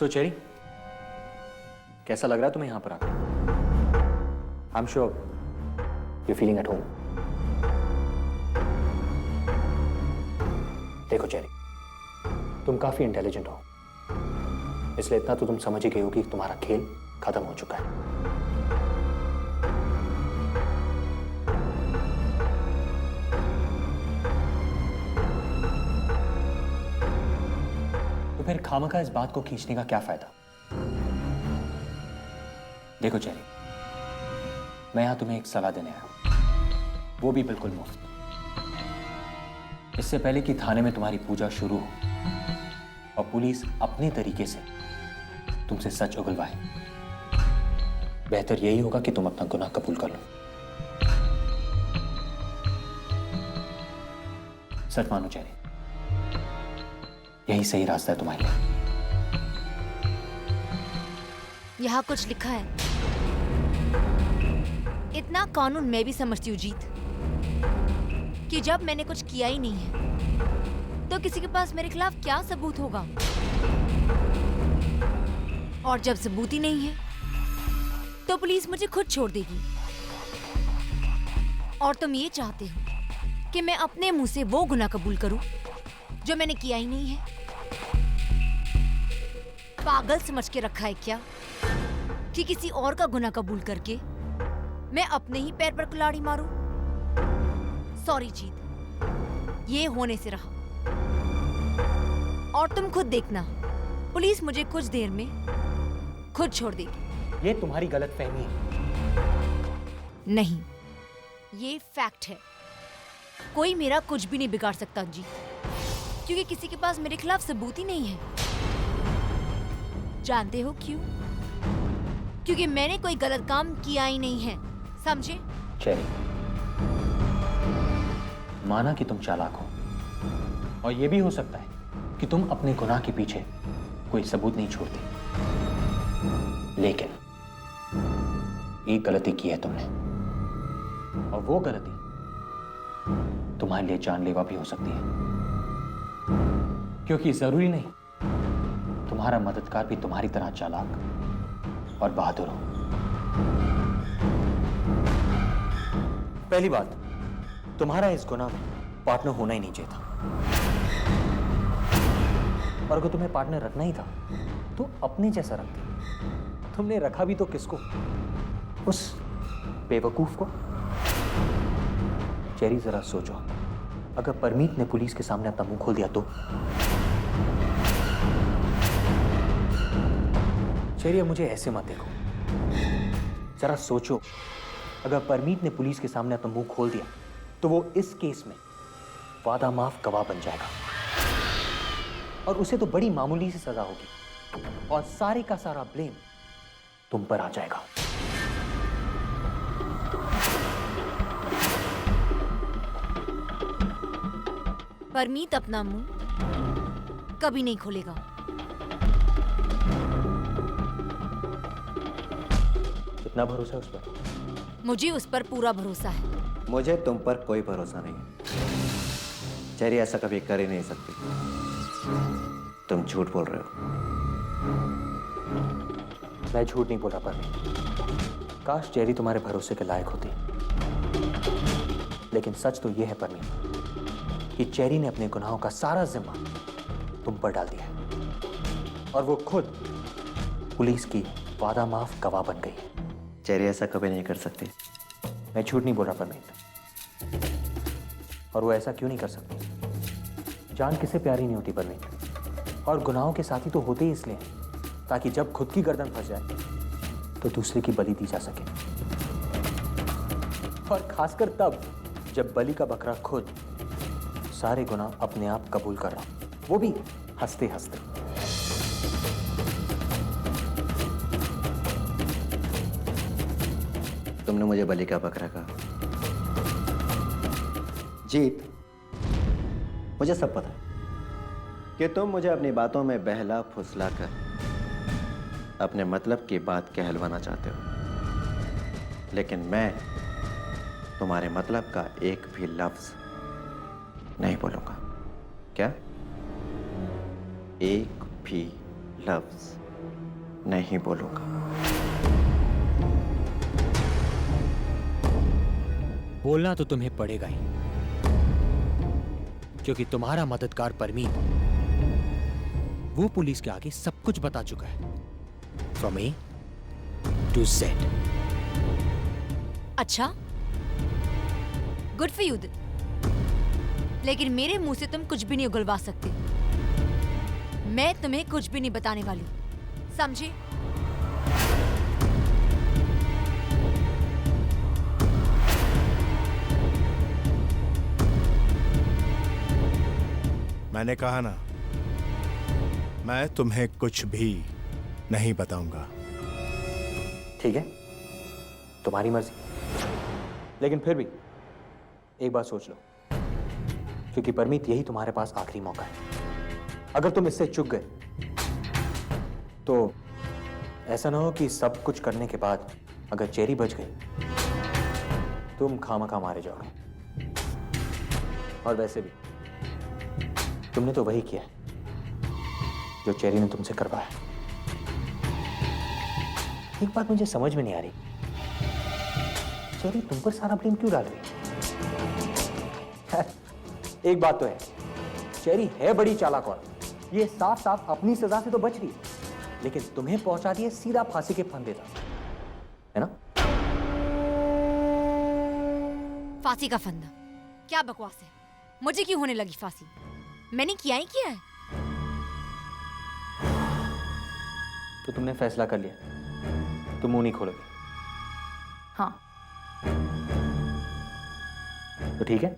सो cherry, कैसा लग रहा है तुम्हें यहां पर आकर? I am sure you feeling at home. देखो चेरी, तुम काफी इंटेलिजेंट हो, इसलिए इतना तो तुम समझ ही गए हो कि तुम्हारा खेल खत्म हो चुका है। तो फिर खामखा इस बात को खींचने का क्या फायदा? देखो चेरी, मैं यहां तुम्हें एक सलाह देने आया हूं, वो भी बिल्कुल मुफ्त। इससे पहले कि थाने में तुम्हारी पूजा शुरू हो और पुलिस अपने तरीके से तुमसे सच उगलवाए, बेहतर यही होगा कि तुम अपना गुनाह कबूल कर लो। सच मानो चेरी, यही सही रास्ता है तुम्हारे लिए। यहाँ कुछ लिखा है। इतना कानून मैं भी समझती हूँ जीत, कि जब मैंने कुछ किया ही नहीं है तो किसी के पास मेरे खिलाफ क्या सबूत होगा, और जब सबूत ही नहीं है तो पुलिस मुझे खुद छोड़ देगी। और तुम ये चाहते हो कि मैं अपने मुंह से वो गुनाह कबूल करूं जो मैंने किया ही नहीं है। पागल समझ के रखा है क्या कि किसी और का गुनाह कबूल करके मैं अपने ही पैर पर कुल्हाड़ी मारूं? सॉरी जीत, ये होने से रहा। और तुम खुद देखना, पुलिस मुझे कुछ देर में खुद छोड़ देगी। ये तुम्हारी गलतफहमी है। नहीं, ये फैक्ट है। कोई मेरा कुछ भी नहीं बिगाड़ सकता जीत, क्योंकि किसी के पास मेरे खिलाफ सबूत ही नहीं है। जानते हो क्यों? क्योंकि मैंने कोई गलत काम किया ही नहीं है, समझे? चेरी, माना कि तुम चालाक हो, और यह भी हो सकता है कि तुम अपने गुनाह के पीछे कोई सबूत नहीं छोड़ती, लेकिन एक गलती की है तुमने, और वो गलती तुम्हारे लिए जानलेवा भी हो सकती है। क्योंकि जरूरी नहीं तुम्हारा मददगार भी तुम्हारी तरह चालाक और बहादुर हो। पहली बात, तुम्हारा इस गुनाह में पार्टनर होना ही नहीं चाहिए था, और अगर तुम्हें पार्टनर रखना ही था तो अपने जैसा रखती। तुमने रखा भी तो किसको? उस बेवकूफ को। चेरी, जरा सोचो, अगर परमीत ने पुलिस के सामने अपना मुंह खोल दिया तो? चेरी, अब मुझे ऐसे मत देखो, जरा सोचो, अगर परमीत ने पुलिस के सामने अपना मुंह खोल दिया तो वो इस केस में वादा माफ गवाह बन जाएगा, और उसे तो बड़ी मामूली सी सजा होगी, और सारे का सारा ब्लेम तुम पर आ जाएगा। परमीत अपना मुंह कभी नहीं खोलेगा। कितना भरोसा है उस पर? मुझे उस पर पूरा भरोसा है। मुझे तुम पर कोई भरोसा नहीं है। चेरी ऐसा कभी कर ही नहीं सकती। तुम झूठ बोल रहे हो। मैं झूठ नहीं बोल रहा परमीत। काश चेरी तुम्हारे भरोसे के लायक होती, लेकिन सच तो यह है परमीत कि चेरी ने अपने गुनाहों का सारा जिम्मा तुम पर डाल दिया है, और वो खुद पुलिस की वादा माफ गवाह बन गई है। चेरी ऐसा कभी नहीं कर सकती। मैं झूठ नहीं बोल रहा परमीत, और वो ऐसा क्यों नहीं कर सकती? जान किसे प्यारी नहीं होती परमीत, और गुनाहों के साथी तो होते ही इसलिए ताकि जब खुद की गर्दन फंस जाए तो दूसरे की बलि दी जा सके, और खासकर तब जब बलि का बकरा खुद सारे गुनाह अपने आप कबूल कर रहा, वो भी हंसते हंसते। तुमने मुझे बलि का बकरा कहा। जीत, मुझे सब पता है कि तुम मुझे अपनी बातों में बहला फुसला कर अपने मतलब की बात कहलवाना चाहते हो, लेकिन मैं तुम्हारे मतलब का एक भी लफ्ज नहीं बोलूंगा। क्या? एक भी लफ्ज नहीं बोलूंगा। बोलना तो तुम्हें पड़ेगा ही, क्योंकि तुम्हारा मददगार परमीत वो पुलिस के आगे सब कुछ बता चुका है, फ्रॉम ए टू जेड। अच्छा, गुड फॉर यू। लेकिन मेरे मुंह से तुम कुछ भी नहीं उगलवा सकते। मैं तुम्हें कुछ भी नहीं बताने वाली, समझे? मैंने कहा ना, मैं तुम्हें कुछ भी नहीं बताऊंगा। ठीक है, तुम्हारी मर्जी, लेकिन फिर भी एक बात सोच लो, क्योंकि परमीत यही तुम्हारे पास आखिरी मौका है। अगर तुम इससे चूक गए तो ऐसा ना हो कि सब कुछ करने के बाद अगर चेरी बच गई तुम खामखा मारे जाओगे। और वैसे भी तुमने तो वही किया जो चेरी ने तुमसे करवाया। एक बात मुझे समझ में नहीं आ रही, चेरी तुम पर सारा ब्लेम क्यों डाल रही है? एक बात तो है, चेरी है बड़ी चालाक औरत, ये साफ साफ अपनी सजा से तो बच रही है, लेकिन तुम्हें पहुंचा दिए सीधा फांसी के फंदे तक, है ना? फांसी का फंदा? क्या बकवास है। मुझे क्यों होने लगी फांसी? मैंने किया ही किया है। तो तुमने फैसला कर लिया, तुम मुंह नहीं खोलोगे? हाँ। तो ठीक है,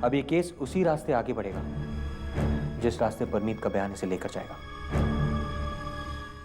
अब ये केस उसी रास्ते आगे बढ़ेगा जिस रास्ते परमीत का बयान इसे लेकर जाएगा।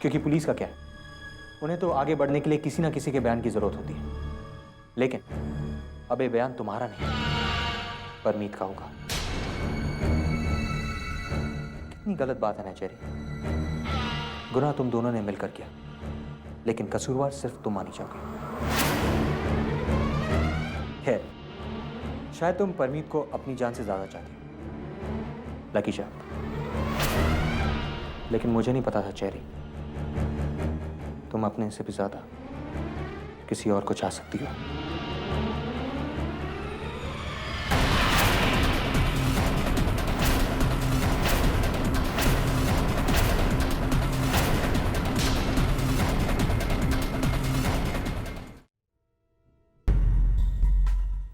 क्योंकि पुलिस का क्या है, उन्हें तो आगे बढ़ने के लिए किसी ना किसी के बयान की जरूरत होती है, लेकिन अब ये बयान तुम्हारा नहीं, परमीत का होगा। कितनी गलत बात है ना चेरी। गुनाह तुम दोनों ने मिलकर किया, लेकिन कसूरवार सिर्फ तुम मानी जाओगे। खैर, शायद तुम परमीत को अपनी जान से ज्यादा चाहती हो, लकी शायद, लेकिन मुझे नहीं पता था चेरी, तुम अपने से भी ज्यादा किसी और को चाह सकती हो।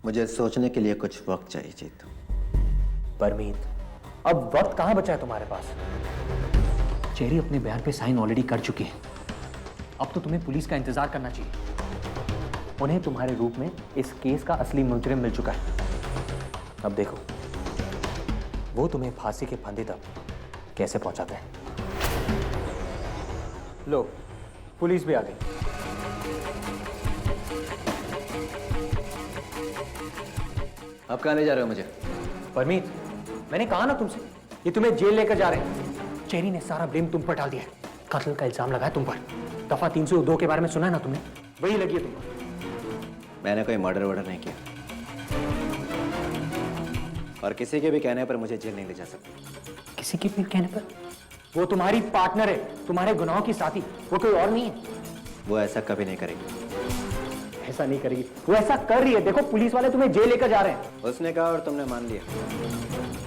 मुझे सोचने के लिए कुछ वक्त चाहिए जीतू। परमीत, अब वक्त कहां बचा है तुम्हारे पास? चेरी अपने बयान पे साइन ऑलरेडी कर चुकी है, अब तो तुम्हें पुलिस का इंतजार करना चाहिए। उन्हें तुम्हारे रूप में इस केस का असली मुजरिम मिल चुका है। अब देखो वो तुम्हें फांसी के फंदे तक कैसे पहुंचाता है। लो, पुलिस भी आ गई। अब कहाँ ले जा रहे हो मुझे? परमीत, मैंने कहा ना तुमसे, ये तुम्हें जेल लेकर जा रहे हैं। चेरी ने सारा ब्लेम तुम पर डाल दिया है, कत्ल का इल्जाम लगाया तुम पर। दफा 302 के बारे में सुना है ना तुमने, वही लगी है तुम पर। मैंने कोई मर्डर वर्डर नहीं किया, और किसी के भी कहने पर मुझे जेल नहीं ले जा सकते। किसी के भी कहने पर? वो तुम्हारी पार्टनर है, तुम्हारे गुनाहों की साथी, वो कोई और नहीं है। वो ऐसा कभी नहीं करेगी। ऐसा नहीं करेगी, वो ऐसा कर रही है। देखो पुलिस वाले तुम्हें जेल लेकर जा रहे हैं। उसने कहा और तुमने मान लिया।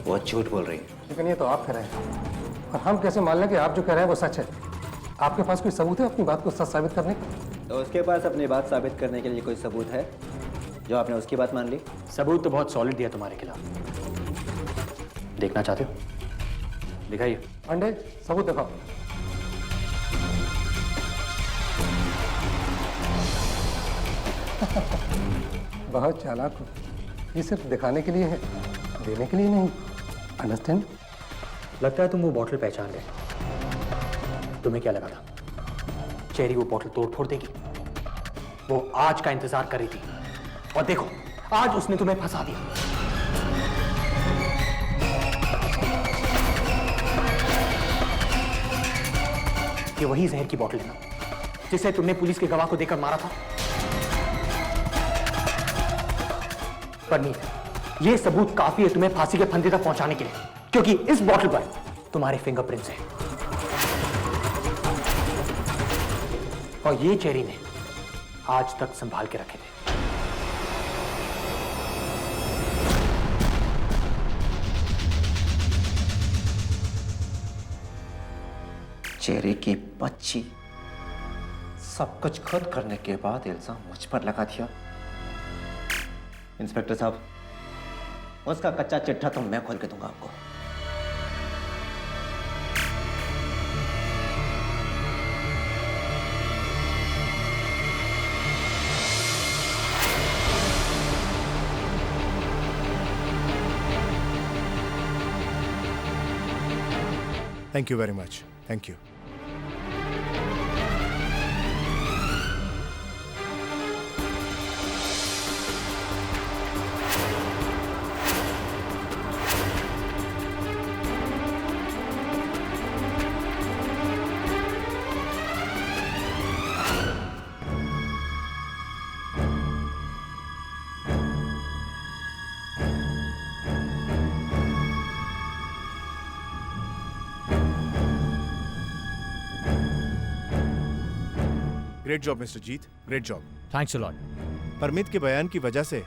वो झूठ बोल रही है। लेकिन ये तो आप कह रहे हैं, और हम कैसे मान लें कि आप जो कह रहे हैं वो सच है? आपके पास कोई सबूत है अपनी बात को सच साबित करने का? तो उसके पास अपनी बात साबित करने के लिए कोई सबूत है जो आपने उसकी बात मान ली? सबूत तो बहुत सॉलिड दिया तुम्हारे खिलाफ, देखना चाहते हो? दिखाइए। अंडे, सबूत दिखाओ। बहुत चालाक हो, ये सिर्फ दिखाने के लिए है, देने के लिए नहीं। अंडरस्टैंड? लगता है तुम वो बॉटल पहचान गए। तुम्हें क्या लगा था चेरी वो बॉटल तोड़ फोड़ देगी? वो आज का इंतजार कर रही थी, और देखो आज उसने तुम्हें फंसा दिया। ये वही जहर की बॉटल है ना जिसे तुमने पुलिस के गवाह को देकर मारा था? परमीत, ये सबूत काफी है तुम्हें फांसी के फंदे तक पहुंचाने के लिए, क्योंकि इस बॉटल पर तुम्हारे फिंगरप्रिंट्स हैं। और ये चेरी ने आज तक संभाल के रखे थे। चेरी की बच्ची, सब कुछ खुद करने के बाद इल्जाम मुझ पर लगा दिया। इंस्पेक्टर साहब, उसका कच्चा चिट्ठा तो मैं खोल के दूंगा आपको। Thank you very much, thank you. Great job mister Jeet, great job. Thanks a lot. Parmit के बयान की वजह से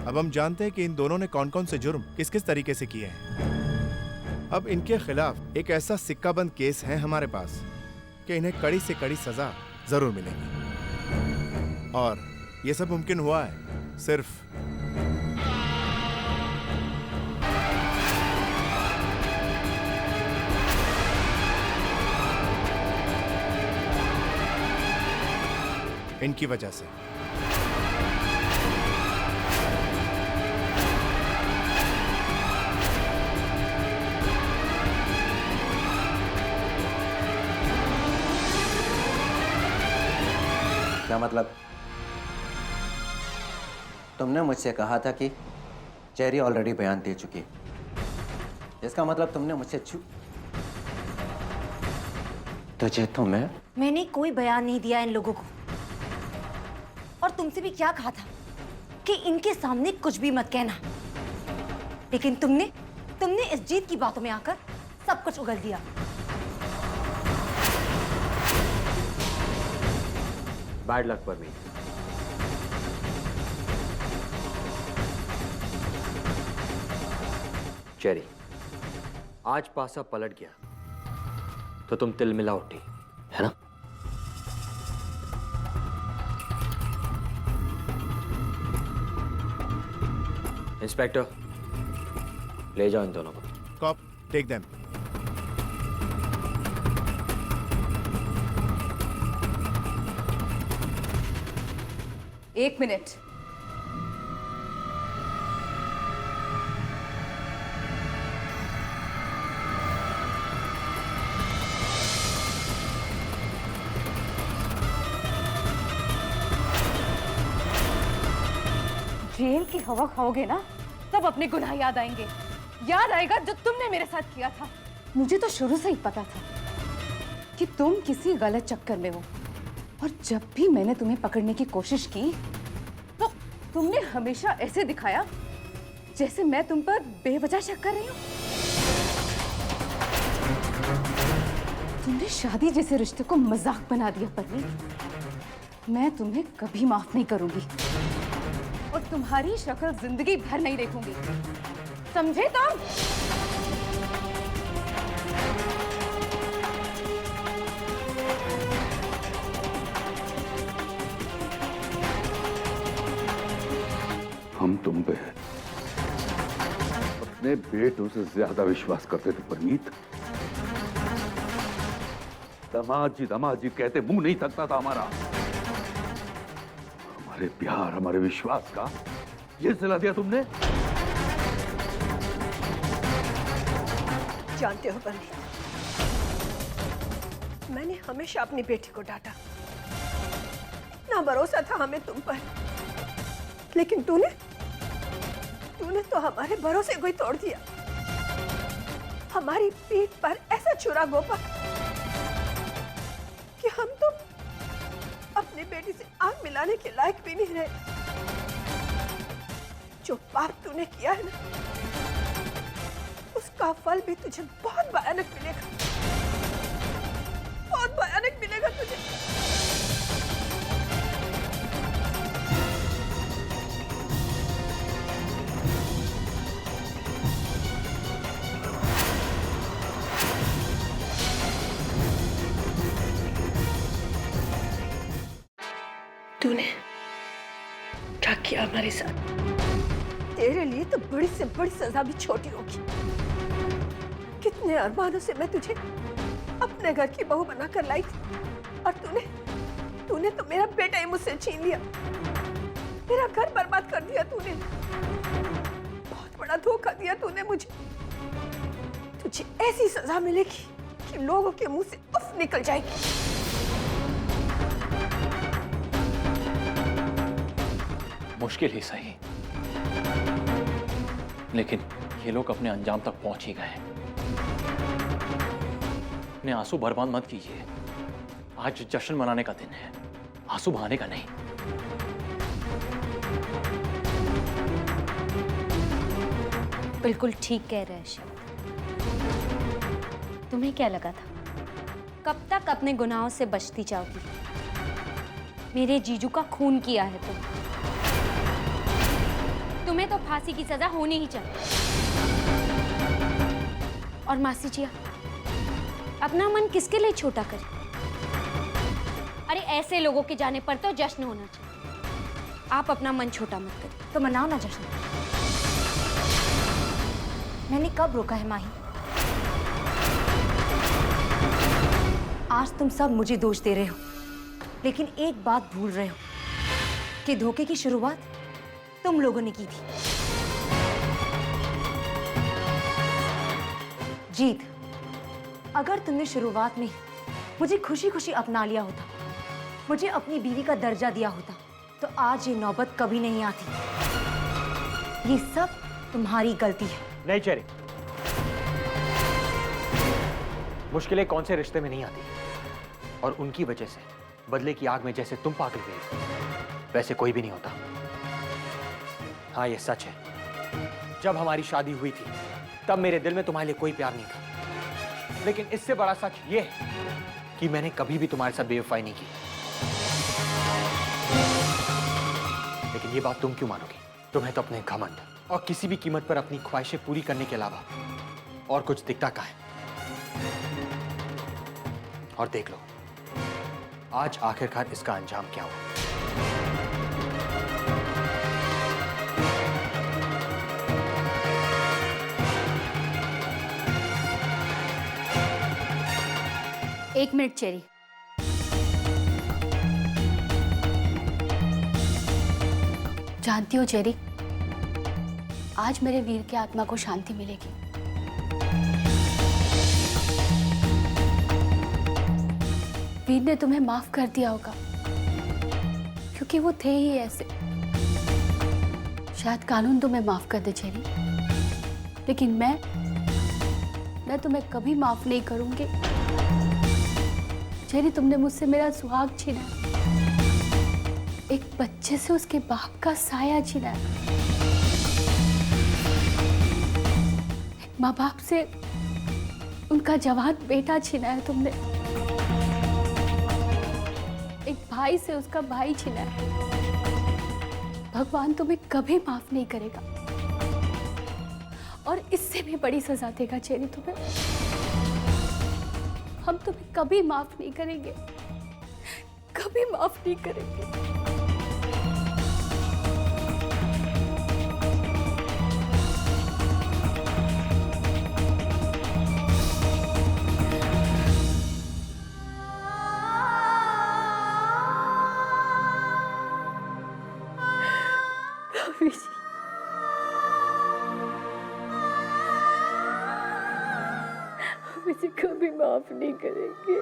अब हम जानते हैं कि इन दोनों ने कौन कौन से जुर्म किस किस तरीके से किए हैं। अब इनके खिलाफ एक ऐसा सिक्काबंद केस है हमारे पास कि इन्हें कड़ी से कड़ी सजा जरूर मिलेगी। और ये सब मुमकिन हुआ है सिर्फ इनकी वजह से। क्या मतलब? तुमने मुझसे कहा था कि चेरी ऑलरेडी बयान दे चुकी है। इसका मतलब तुमने मुझसे तुझे तो मैंने कोई बयान नहीं दिया इन लोगों को। और तुमसे भी क्या कहा था कि इनके सामने कुछ भी मत कहना। लेकिन तुमने इस जीत की बातों में आकर सब कुछ उगल दिया। Bad luck Parmeet. चेरी, आज पासा पलट गया तो तुम तिलमिला उठी, है ना? इंस्पेक्टर, ले जाओ इन दोनों को। Cop, take them. एक मिनट। जेल की हवा खाओगे ना, तब अपने गुनाह याद आएंगे। याद आएगा जो तुमने मेरे साथ किया था। मुझे तो शुरू से ही पता था कि तुम किसी गलत चक्कर में हो, और जब भी मैंने तुम्हें पकड़ने की कोशिश की तो तुमने हमेशा ऐसे दिखाया जैसे मैं तुम पर बेवजह शक कर रही हूँ। तुमने शादी जैसे रिश्ते को मजाक बना दिया परवीन। मैं तुम्हें कभी माफ नहीं करूंगी और तुम्हारी शक्ल जिंदगी भर नहीं देखूंगी, समझे तुम? हम तुम पे अपने बेटों से ज्यादा विश्वास करते थे परमीत। दामाद जी कहते मुंह नहीं थकता था हमारा। हमारे प्यार, हमारे विश्वास का ये सिला दिया तुमने। जानते हो परमीत, मैंने हमेशा अपनी बेटी को डांटा। इतना भरोसा था हमें तुम पर, लेकिन तूने तो हमारे भरोसे को ही तोड़ दिया। हमारी पीठ पर ऐसा छुरा घोंपा कि हम तो अपनी बेटी से आंख मिलाने के लायक भी नहीं रहे। जो पाप तूने किया है ना, उसका फल भी तुझे बहुत भयानक मिलेगा। बहुत भयानक मिलेगा तुझे। तूने क्या किया हमारे साथ? तेरे लिए तो बड़ी से बड़ी सजा भी छोटी होगी। कितने अरमानों से मैं तुझे अपने घर की बहू बनाकर लाई थी, और तूने तो मेरा बेटा ही मुझसे छीन लिया। मेरा घर बर्बाद कर दिया तूने। बहुत बड़ा धोखा दिया तूने मुझे। तुझे ऐसी सजा मिलेगी कि लोगों के मुंह से उफ निकल जाएगी। मुश्किल ही सही, लेकिन ये लोग अपने अंजाम तक पहुंच ही गए। अपने आंसू बर्बाद मत कीजिए। आज जश्न मनाने का दिन है, आंसू बहाने का नहीं। बिल्कुल ठीक कह रहे हैं शिव। तुम्हें क्या लगा था कब तक अपने गुनाहों से बचती जाओगी? मेरे जीजू का खून किया है तुम्हें तो फांसी की सजा होनी ही चाहिए। और मासी जिया, अपना मन किसके लिए छोटा करे? अरे ऐसे लोगों के जाने पर तो जश्न होना चाहिए। आप अपना मन छोटा मत करिए, तो मनाओ ना जश्न। मैंने कब रोका है माही? आज तुम सब मुझे दोष दे रहे हो, लेकिन एक बात भूल रहे हो कि धोखे की शुरुआत तुम लोगों ने की थी। जीत, अगर तुमने शुरुआत में मुझे खुशी खुशी अपना लिया होता, मुझे अपनी बीवी का दर्जा दिया होता, तो आज ये नौबत कभी नहीं आती। ये सब तुम्हारी गलती है। नहीं चेरी, मुश्किलें कौन से रिश्ते में नहीं आती, और उनकी वजह से बदले की आग में जैसे तुम पागल गई, वैसे कोई भी नहीं होता। हाँ, ये सच है, जब हमारी शादी हुई थी तब मेरे दिल में तुम्हारे लिए कोई प्यार नहीं था। लेकिन इससे बड़ा सच ये है कि मैंने कभी भी तुम्हारे साथ बेवफाई नहीं की। लेकिन ये बात तुम क्यों मानोगी? तुम्हें तो अपने घमंड और किसी भी कीमत पर अपनी ख्वाहिशें पूरी करने के अलावा और कुछ दिखता कहाँ है। और देख लो, आज आखिरकार इसका अंजाम क्या हुआ। एक मिनट चेरी, जानती हो चेरी, आज मेरे वीर की आत्मा को शांति मिलेगी। वीर ने तुम्हें माफ कर दिया होगा, क्योंकि वो थे ही ऐसे। शायद कानून तुम्हें माफ कर दे चेरी, लेकिन मैं तुम्हें कभी माफ नहीं करूंगी। चेरी, तुमने मुझसे मेरा सुहाग छीना, एक बच्चे से उसके बाप का साया छीना, एक माँ बाप से उनका जवान बेटा छीना है तुमने, एक भाई से उसका भाई छीना है। भगवान तुम्हें कभी माफ नहीं करेगा, और इससे भी बड़ी सजा देगा चेरी तुम्हें। हम तुम्हें कभी माफ नहीं करेंगे, कभी माफ नहीं करेंगे। भाभी जी, मुझे कभी माफ नहीं करेंगे।